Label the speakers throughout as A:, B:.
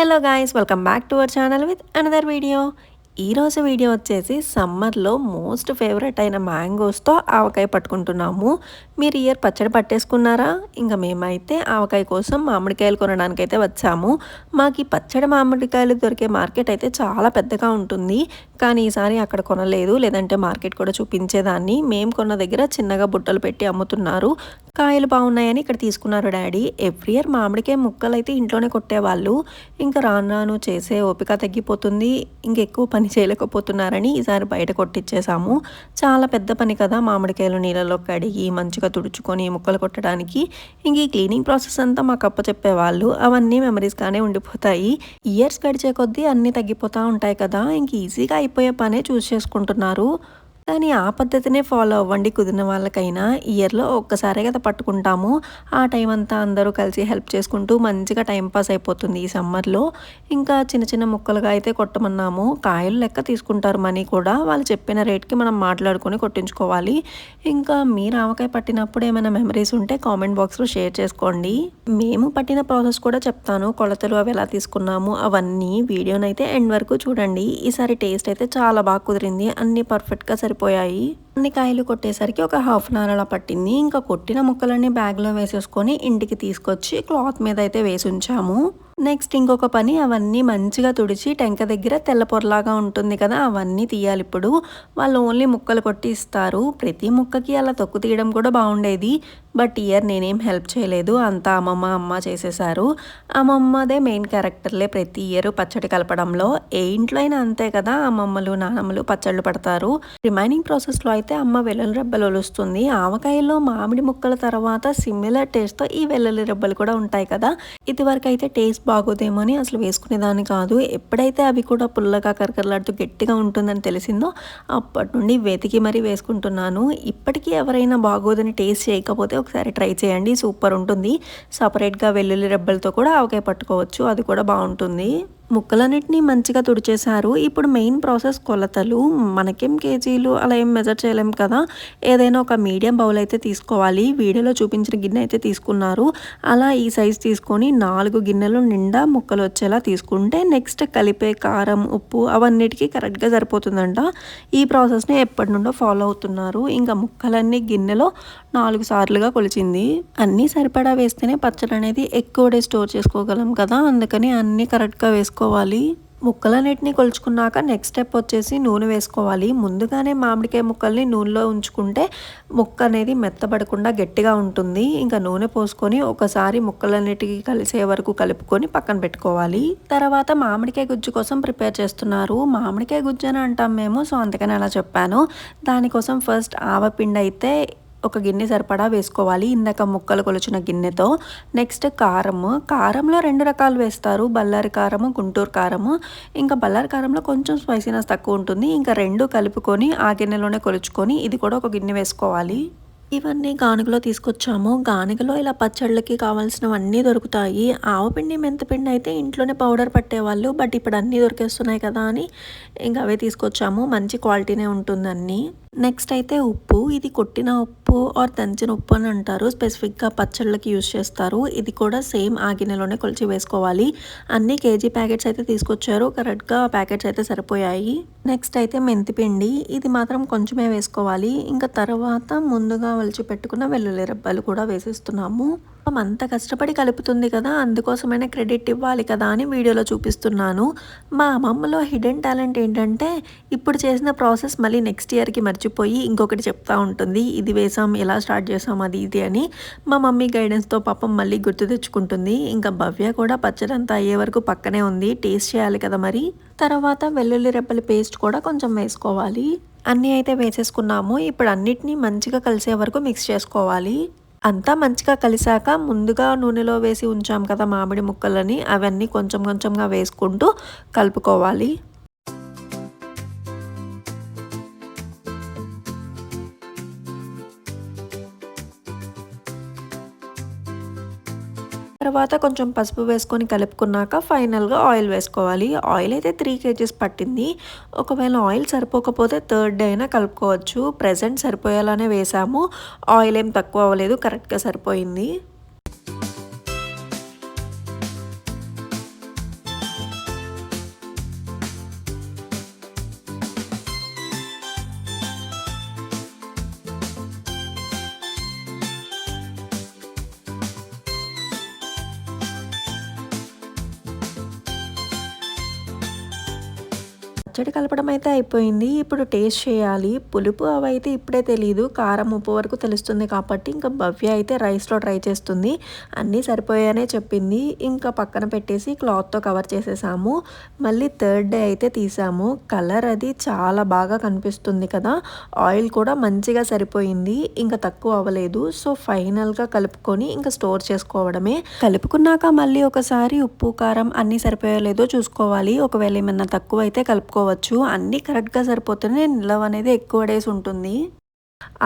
A: Hello guys, welcome back to our channel with another video. ఈరోజు video వచ్చేసి సమ్మర్లో most favourite అయిన మ్యాంగోస్తో ఆవకాయ పట్టుకుంటున్నాము. మీరు ఇయర్ పచ్చడి పట్టేసుకున్నారా? ఇంకా మేమైతే ఆవకాయ కోసం మామిడికాయలు కొనడానికి అయితే వచ్చాము. మాకు ఈ పచ్చడి మామిడికాయలు దొరికే మార్కెట్ అయితే చాలా పెద్దగా ఉంటుంది. కానీ ఈసారి అక్కడ కొనలేదు, లేదంటే మార్కెట్ కూడా చూపించేదాన్ని. మేము కొన్న దగ్గర చిన్నగా బుట్టలు పెట్టి అమ్ముతున్నారు. కాయలు బాగున్నాయని ఇక్కడ తీసుకున్నారు డాడీ. ఎవ్రీ ఇయర్ మామిడికాయ ముక్కలు అయితే ఇంట్లోనే కొట్టేవాళ్ళు. ఇంకా రాను రాను చేసే ఓపిక తగ్గిపోతుంది, ఇంకెక్కువ పని చేయలేకపోతున్నారని ఈసారి బయట కొట్టించేసాము. చాలా పెద్ద పని కదా మామిడికాయలు నీళ్ళలో కడిగి మంచిగా తుడుచుకొని ముక్కలు కొట్టడానికి. ఇంక ఈ క్లీనింగ్ ప్రాసెస్ అంతా మాకు అప్పచెప్పేవాళ్ళు. అవన్నీ మెమరీస్గానే ఉండిపోతాయి. ఇయర్స్ గడిచే కొద్దీ అన్నీ తగ్గిపోతూ ఉంటాయి కదా, ఇంక ఈజీగా అయిపోయే పనే చూస్ చేసుకుంటున్నారు. కానీ ఆ పద్ధతినే ఫాలో అవ్వండి కుదిరిన వాళ్ళకైనా. ఇయర్లో ఒక్కసారే కదా పట్టుకుంటాము. ఆ టైం అంతా అందరూ కలిసి హెల్ప్ చేసుకుంటూ మంచిగా టైంపాస్ అయిపోతుంది ఈ సమ్మర్లో. ఇంకా చిన్న చిన్న ముక్కలుగా అయితే కొట్టమన్నాము. కాయలు లెక్క తీసుకుంటారు మనీ కూడా. వాళ్ళు చెప్పిన రేట్కి మనం మాట్లాడుకొని కొట్టించుకోవాలి. ఇంకా మీరు ఆవకాయ పట్టినప్పుడు ఏమైనా మెమరీస్ ఉంటే కామెంట్ బాక్స్లో షేర్ చేసుకోండి. మేము పట్టిన ప్రాసెస్ కూడా చెప్తాను, కొలతలు అవి ఎలా తీసుకున్నాము అవన్నీ. వీడియోనైతే ఎండ్ వరకు చూడండి. ఈసారి టేస్ట్ అయితే చాలా బాగా కుదిరింది, అన్నీ పర్ఫెక్ట్గా సరిపోయాయి. అన్ని కాయలు కొట్టేసరికి ఒక హాఫ్ అన్ అవర్ అలా పట్టింది. ఇంకా కొట్టిన ముక్కలన్నీ బ్యాగ్లో వేసేసుకొని ఇంటికి తీసుకొచ్చి క్లాత్ మీద అయితే వేసి ఉంచాము. నెక్స్ట్ ఇంకొక పని, అవన్నీ మంచిగా తుడిచి టెంక దగ్గర తెల్ల పొరలాగా ఉంటుంది కదా, అవన్నీ తీయాలి. ఇప్పుడు వాళ్ళు ఓన్లీ ముక్కలు కొట్టి ఇస్తారు. ప్రతి ముక్కకి అలా తొక్కు తీయడం కూడా బాగుండేది. బట్ ఇయర్ నేనేం హెల్ప్ చేయలేదు, అంతా అమ్మ చేసేసారు. అమ్మమ్మదే మెయిన్ క్యారెక్టర్లే ప్రతి ఇయర్ పచ్చడి కలపడంలో. ఏ ఇంట్లో అయినా అంతే కదా, అమ్మమ్మలు నానమ్మలు పచ్చళ్ళు పడతారు. రిమైనింగ్ ప్రాసెస్లో అయితే అమ్మ వెల్లుల్లి రెబ్బలు ఒలుస్తుంది. ఆవకాయలో మామిడి ముక్కల తర్వాత సిమిలర్ టేస్ట్తో ఈ వెల్లుల్లి రెబ్బలు కూడా ఉంటాయి కదా. ఇదివరకు అయితే టేస్ట్ బాగోదేమో అని అసలు వేసుకునేదాన్ని కాదు. ఎప్పుడైతే అవి కూడా పుల్లగా కరకరలాడుతూ గట్టిగా ఉంటుందని తెలిసిందో అప్పటి నుండి వెతికి మరీ వేసుకుంటున్నాను. ఇప్పటికీ ఎవరైనా బాగోదని టేస్ట్ చేయకపోతే ఒకసారి ట్రై చేయండి, సూపర్ ఉంటుంది. సపరేట్గా వెల్లుల్లి రెబ్బలతో కూడా ఆవకాయ పట్టుకోవచ్చు, అది కూడా బాగుంటుంది. ముక్కలన్నిటినీ మంచిగా తుడిచేశారు. ఇప్పుడు మెయిన్ ప్రాసెస్ కొలతలు. మనకేం కేజీలు అలా ఏం మెజర్ చేయలేం కదా, ఏదైనా ఒక మీడియం బౌల్ అయితే తీసుకోవాలి. వీడియోలో చూపించిన గిన్నె అయితే తీసుకున్నారు. అలా ఈ సైజ్ తీసుకొని 4 గిన్నెలు నిండా ముక్కలు వచ్చేలా తీసుకుంటే నెక్స్ట్ కలిపే కారం ఉప్పు అవన్నిటికీ కరెక్ట్గా సరిపోతుందంట. ఈ ప్రాసెస్ని ఎప్పటి నుండో ఫాలో అవుతున్నారు. ఇంకా ముక్కలన్నీ గిన్నెలో 4 సార్లుగా కొలిచింది. అన్నీ సరిపడా వేస్తేనే పచ్చడి అనేది ఎక్కువ డే స్టోర్ చేసుకోగలం కదా, అందుకని అన్నీ కరెక్ట్గా వేసుకోవాలి. ముక్కలన్నిటిని కొలుచుకున్నాక నెక్స్ట్ స్టెప్ వచ్చేసి నూనె వేసుకోవాలి. ముందుగానే మామిడికాయ ముక్కల్ని నూనెలో ఉంచుకుంటే ముక్క అనేది మెత్తబడకుండా గట్టిగా ఉంటుంది. ఇంకా నూనె పోసుకొని ఒకసారి ముక్కలన్నిటికీ కలిసే వరకు కలుపుకొని పక్కన పెట్టుకోవాలి. తర్వాత మామిడికాయ గుజ్జు కోసం ప్రిపేర్ చేస్తున్నారు. మామిడికాయ గుజ్జు అని అంటాం మేము, సో అందుకని అలా చెప్పాను. దానికోసం ఫస్ట్ ఆవపిండి అయితే ఒక గిన్నె సరిపడా వేసుకోవాలి, ఇందాక ముక్కలు కొలిచిన గిన్నెతో. నెక్స్ట్ కారంలో 2 రకాలు వేస్తారు, బల్లారి కారము గుంటూరు కారము. ఇంకా బల్లారి కారంలో కొంచెం స్పైసీనెస్ తక్కువ ఉంటుంది. ఇంకా 2 కలుపుకొని ఆ గిన్నెలోనే కొలుచుకొని ఇది కూడా ఒక గిన్నె వేసుకోవాలి. ఇవన్నీ గానుగలో తీసుకొచ్చాము. గానుగలో ఇలా పచ్చళ్ళకి కావాల్సినవన్నీ దొరుకుతాయి. ఆవపిండి మెంతిపిండి అయితే ఇంట్లోనే పౌడర్ పట్టేవాళ్ళు, బట్ ఇప్పుడు అన్నీ దొరికేస్తున్నాయి కదా అని ఇంకా అవే తీసుకొచ్చాము. మంచి క్వాలిటీనే ఉంటుంది అన్నీ. నెక్స్ట్ అయితే ఉప్పు. ఇది కొట్టిన ఉప్పు ఆర్ దంచిన ఉప్పు అని అంటారు, స్పెసిఫిక్గా పచ్చళ్ళకి యూజ్ చేస్తారు. ఇది కూడా సేమ్ ఆ గిన్నెలోనే కొలిచి వేసుకోవాలి. అన్ని కేజీ ప్యాకెట్స్ అయితే తీసుకొచ్చారు, కరెక్ట్గా ప్యాకెట్స్ అయితే సరిపోయాయి. నెక్స్ట్ అయితే మెంతిపిండి, ఇది మాత్రం కొంచెమే వేసుకోవాలి. ఇంకా తర్వాత ముందుగా ఒలిచి పెట్టుకున్న వెల్లుల్లి రెబ్బలు కూడా వేసేస్తున్నాము. అంత కష్టపడి కలుపుతుంది కదా, అందుకోసమైనా క్రెడిట్ ఇవ్వాలి కదా అని వీడియోలో చూపిస్తున్నాను. మా అమ్మమ్మలో హిడెన్ టాలెంట్ ఏంటంటే ఇప్పుడు చేసిన ప్రాసెస్ మళ్ళీ నెక్స్ట్ ఇయర్కి మర్చిపోయి ఇంకొకటి చెప్తా ఉంటుంది. ఇది వేసాం, ఎలా స్టార్ట్ చేసాం అది ఇది అని. మా మమ్మీ గైడెన్స్తో పాపం మళ్ళీ గుర్తు తెచ్చుకుంటుంది. ఇంకా భవ్య కూడా పచ్చడంతా అయ్యే వరకు పక్కనే ఉంది, టేస్ట్ చేయాలి కదా మరి. తర్వాత వెల్లుల్లి రెబ్బల పేస్ట్ కూడా కొంచెం వేసుకోవాలి. అన్నీ అయితే వేసేసుకున్నాము. ఇప్పుడు అన్నిటినీ మంచిగా కలిసే వరకు మిక్స్ చేసుకోవాలి. అంతా మంచిగా కలిసాక ముందుగా నూనెలో వేసి ఉంచాం కదా మామిడి ముక్కలని, అవన్నీ కొంచెం కొంచెంగా వేసుకుంటూ కలుపుకోవాలి. తర్వాత కొంచెం పసుపు వేసుకొని కలుపుకున్నాక ఫైనల్గా ఆయిల్ వేసుకోవాలి. ఆయిల్ అయితే 3 kgs పట్టింది. ఒకవేళ ఆయిల్ సరిపోకపోతే థర్డ్ డే అయినా కలుపుకోవచ్చు. ప్రెజెంట్ సరిపోయేలానే వేసాము, ఆయిల్ ఏం తక్కువ అవ్వలేదు, కరెక్ట్గా సరిపోయింది. పచ్చడి కలపడం అయితే అయిపోయింది. ఇప్పుడు టేస్ట్ చేయాలి. పులుపు అవైతే ఇప్పుడే తెలీదు. కారం, ఉప్పు వరకు తెలుస్తుంది కాబట్టి ఇంకా భవ్య అయితే రైస్‌లో ట్రై చేస్తుంది. అన్నీ సరిపోయాయనే చెప్పింది. ఇంకా పక్కన పెట్టేసి క్లాత్‌తో కవర్ చేసేసాము. మళ్ళీ థర్డ్ డే అయితే తీసాము. కలర్ అది చాలా బాగా కనిపిస్తుంది కదా! ఆయిల్ కూడా మంచిగా సరిపోయింది. ఇంకా తక్కువ అవ్వలేదు. సో, ఫైనల్‌గా కలుపుకొని ఇంకా స్టోర్ చేసుకోవడమే. కలుపుకున్నాక మళ్ళీ ఒకసారి ఉప్పు, కారం అన్నీ సరిపోయాయో లేదో చూసుకోవాలి. ఒకవేళ ఏమన్నా తక్కువైతే కలుపుకోవచ్చు. అన్నీ కరెక్ట్‌గా సరిపోతేనే నిలవ అనేది ఎక్కువ డేస్ ఉంటుంది.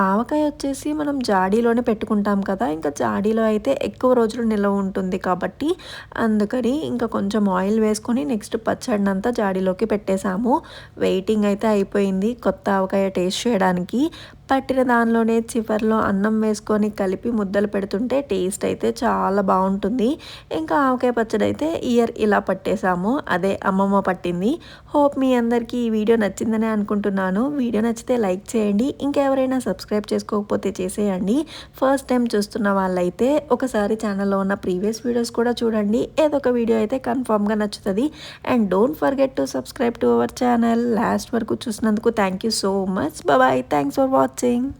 A: ఆవకాయ వచ్చేసి మనం జాడీలోనే పెట్టుకుంటాం కదా! ఇంకా జాడీలో అయితే ఎక్కువ రోజులు నిలవ ఉంటుంది కాబట్టి, అందుకని ఇంకా కొంచెం ఆయిల్ వేసుకొని నెక్స్ట్ పచ్చడినంతా జాడీలోకి పెట్టేసాము. వెయిటింగ్ అయితే అయిపోయింది కొత్త ఆవకాయ టేస్ట్ చేయడానికి. పట్టిన దానిలోనే చివర్లో అన్నం వేసుకొని కలిపి ముద్దలు పెడుతుంటే టేస్ట్ అయితే చాలా బావుంటుంది. ఇంకా ఆవకాయ పచ్చడి అయితే ఇయర్ ఇలా పట్టేసాము. అదే అమ్మమ్మ పట్టింది. హోప్ మీ అందరికీ ఈ వీడియో నచ్చిందనే అనుకుంటున్నాను. వీడియో నచ్చితే లైక్ చేయండి. ఇంకెవరైనా సబ్స్క్రైబ్ చేసుకోకపోతే చేసేయండి. ఫస్ట్ టైం చూస్తున్న వాళ్ళైతే ఒకసారి ఛానల్లో ఉన్న ప్రీవియస్ వీడియోస్ కూడా చూడండి. ఏదో ఒక వీడియో అయితే కన్ఫామ్‌గా నచ్చుతది. And don't forget to subscribe to our channel. Last వరకు చూసినందుకు thank you so much. Bye. Thanks for watching.